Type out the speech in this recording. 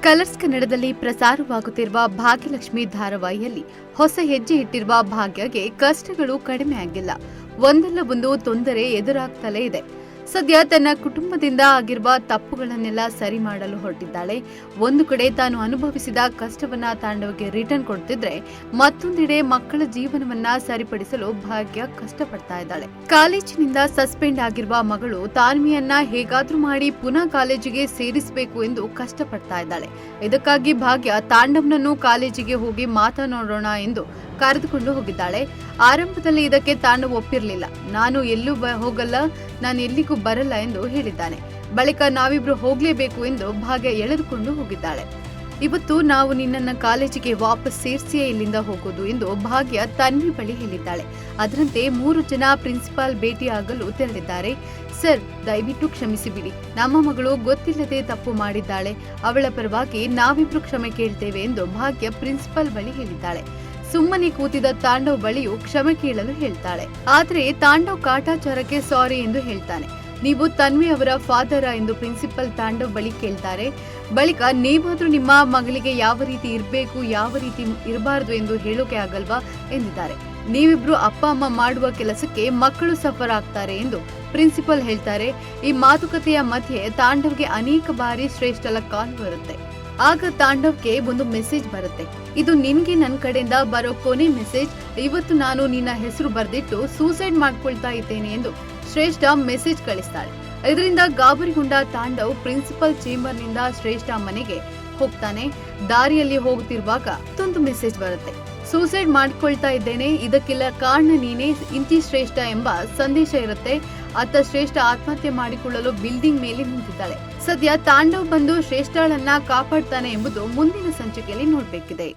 Colours ಕನ್ನಡದಲ್ಲಿ ಪ್ರಸಾರವಾಗುತ್ತಿರುವ ಭಾಗ್ಯಲಕ್ಷ್ಮಿ ಧಾರಾವಾಹಿಯಲ್ಲಿ ಹೊಸ ಹೆಜ್ಜೆ ಇಟ್ಟಿರುವ ಭಾಗ್ಯಗೆ ಕಷ್ಟಗಳು ಕಡಿಮೆ ಆಗಿಲ್ಲ. ಒಂದಲ್ಲ ಒಂದು ತೊಂದರೆ ಎದುರಾಗ್ತಲೇ ಇದೆ. ಸದ್ಯ ತನ್ನ ಕುಟುಂಬದಿಂದ ಆಗಿರುವ ತಪ್ಪುಗಳನ್ನೆಲ್ಲ ಸರಿ ಮಾಡಲು ಹೊರಟಿದ್ದಾಳೆ. ಒಂದು ಕಡೆ ತಾನು ಅನುಭವಿಸಿದ ಕಷ್ಟವನ್ನ ತಾಂಡವಕ್ಕೆ ರಿಟರ್ನ್ ಕೊಡ್ತಿದ್ರೆ, ಮತ್ತೊಂದೆಡೆ ಮಕ್ಕಳ ಜೀವನವನ್ನ ಸರಿಪಡಿಸಲು ಭಾಗ್ಯ ಕಷ್ಟಪಡ್ತಾ ಇದ್ದಾಳೆ. ಕಾಲೇಜಿನಿಂದ ಸಸ್ಪೆಂಡ್ ಆಗಿರುವ ಮಗಳು ತಾನ್ವಿಯನ್ನ ಹೇಗಾದ್ರೂ ಮಾಡಿ ಪುನಃ ಕಾಲೇಜಿಗೆ ಸೇರಿಸಬೇಕು ಎಂದು ಕಷ್ಟಪಡ್ತಾ ಇದ್ದಾಳೆ. ಇದಕ್ಕಾಗಿ ಭಾಗ್ಯ ತಾಂಡವ್ನನ್ನು ಕಾಲೇಜಿಗೆ ಹೋಗಿ ಮಾತನಾಡೋಣ ಎಂದು ಕರೆದುಕೊಂಡು ಹೋಗಿದ್ದಾಳೆ. ಆರಂಭದಲ್ಲಿ ಇದಕ್ಕೆ ತಾಂಡವ್ ಒಪ್ಪಿರಲಿಲ್ಲ. ನಾನು ಎಲ್ಲೂ ಹೋಗಲ್ಲ, ನಾನು ಎಲ್ಲಿಗೂ ಬರಲ್ಲ ಎಂದು ಹೇಳಿದ್ದಾನೆ. ಬಳಿಕ ನಾವಿಬ್ರು ಹೋಗ್ಲೇಬೇಕು ಎಂದು ಭಾಗ್ಯ ಎಳೆದುಕೊಂಡು ಹೋಗಿದ್ದಾಳೆ. ಇವತ್ತು ನಾವು ನಿನ್ನನ್ನು ಕಾಲೇಜಿಗೆ ವಾಪಸ್ ಸೇರಿಸಿಯೇ ಇಲ್ಲಿಂದ ಹೋಗೋದು ಎಂದು ಭಾಗ್ಯ ತನ್ವಿ ಬಳಿ ಹೇಳಿದ್ದಾಳೆ. ಅದರಂತೆ 3 ಜನ ಪ್ರಿನ್ಸಿಪಾಲ್ ಭೇಟಿಯಾಗಲು ತೆರಳಿದ್ದಾರೆ. ಸರ್, ದಯವಿಟ್ಟು ಕ್ಷಮಿಸಿಬಿಡಿ, ನಮ್ಮ ಮಗಳು ಗೊತ್ತಿಲ್ಲದೆ ತಪ್ಪು ಮಾಡಿದ್ದಾಳೆ. ಅವಳ ಪರವಾಗಿ ನಾವಿಬ್ರು ಕ್ಷಮೆ ಕೇಳ್ತೇವೆ ಎಂದು ಭಾಗ್ಯ ಪ್ರಿನ್ಸಿಪಾಲ್ ಬಳಿ ಹೇಳಿದ್ದಾಳೆ. ಸುಮ್ಮನೆ ಕೂತಿದ್ದ ತಾಂಡವ್ ಬಳಿಯೂ ಕ್ಷಮೆ ಕೇಳಲು ಹೇಳ್ತಾಳೆ. ಆದ್ರೆ ತಾಂಡವ್ ಕಾಟಾಚಾರಕ್ಕೆ ಸಾರಿ ಎಂದು ಹೇಳ್ತಾನೆ. ನೀವು ತನ್ವಿ ಅವರ ಫಾದರ ಎಂದು ಪ್ರಿನ್ಸಿಪಲ್ ತಾಂಡವ್ ಬಳಿ ಕೇಳ್ತಾರೆ. ಬಳಿಕ ನೀವಾದ್ರೂ ನಿಮ್ಮ ಮಗಳಿಗೆ ಯಾವ ರೀತಿ ಇರಬೇಕು, ಯಾವ ರೀತಿ ಇರಬಾರದು ಎಂದು ಹೇಳೋಕೆ ಆಗಲ್ವಾ ಎಂದಿದ್ದಾರೆ. ನೀವಿಬ್ರು ಅಪ್ಪ ಅಮ್ಮ ಮಾಡುವ ಕೆಲಸಕ್ಕೆ ಮಕ್ಕಳು ಸಫರ್ ಆಗ್ತಾರೆ ಎಂದು ಪ್ರಿನ್ಸಿಪಲ್ ಹೇಳ್ತಾರೆ. ಈ ಮಾತುಕತೆಯ ಮಧ್ಯೆ ತಾಂಡವ್ಗೆ ಅನೇಕ ಬಾರಿ ಶ್ರೇಷ್ಠಲ ಕಾಲ್ ಬರುತ್ತೆ. ಆಗ ತಾಂಡವ್ಗೆ ಒಂದು ಮೆಸೇಜ್ ಬರುತ್ತೆ. ಇದು ನಿನ್ಗೆ ನನ್ನ ಕಡೆಯಿಂದ ಬರೋ ಕೊನೆ ಮೆಸೇಜ್. ಇವತ್ತು ನಾನು ನಿನ್ನ ಹೆಸರು ಬರೆದಿಟ್ಟು ಸೂಸೈಡ್ ಮಾಡ್ಕೊಳ್ತಾ ಇದ್ದೇನೆ ಎಂದು ಶ್ರೇಷ್ಠ ಮೆಸೇಜ್ ಕಳಿಸ್ತಾಳೆ. ಇದರಿಂದ ಗಾಬರಿಗೊಂಡ ತಾಂಡವ್ ಪ್ರಿನ್ಸಿಪಲ್ ಚೇಂಬರ್ ನಿಂದ ಶ್ರೇಷ್ಠ ಮನೆಗೆ ಹೋಗ್ತಾನೆ. ದಾರಿಯಲ್ಲಿ ಹೋಗುತ್ತಿರುವಾಗ ಮತ್ತೊಂದು ಮೆಸೇಜ್ ಬರುತ್ತೆ. ಸೂಸೈಡ್ ಮಾಡ್ಕೊಳ್ತಾ ಇದ್ದೇನೆ, ಇದಕ್ಕೆಲ್ಲ ಕಾರಣ ನೀನೇ, ಇಂತಿ ಶ್ರೇಷ್ಠ ಎಂಬ ಸಂದೇಶ ಇರುತ್ತೆ. ಆತ ಶ್ರೇಷ್ಠ ಆತ್ಮಹತ್ಯೆ ಮಾಡಿಕೊಳ್ಳಲು ಬಿಲ್ಡಿಂಗ್ ಮೇಲೆ ನಿಂತಿದ್ದಾಳೆ. ಸದ್ಯ ತಾಂಡವ್ ಬಂದು ಶ್ರೇಷ್ಠಳನ್ನ ಕಾಪಾಡ್ತಾನೆ ಎಂಬುದು ಮುಂದಿನ ಸಂಚಿಕೆಯಲ್ಲಿ ನೋಡ್ಬೇಕಿದೆ.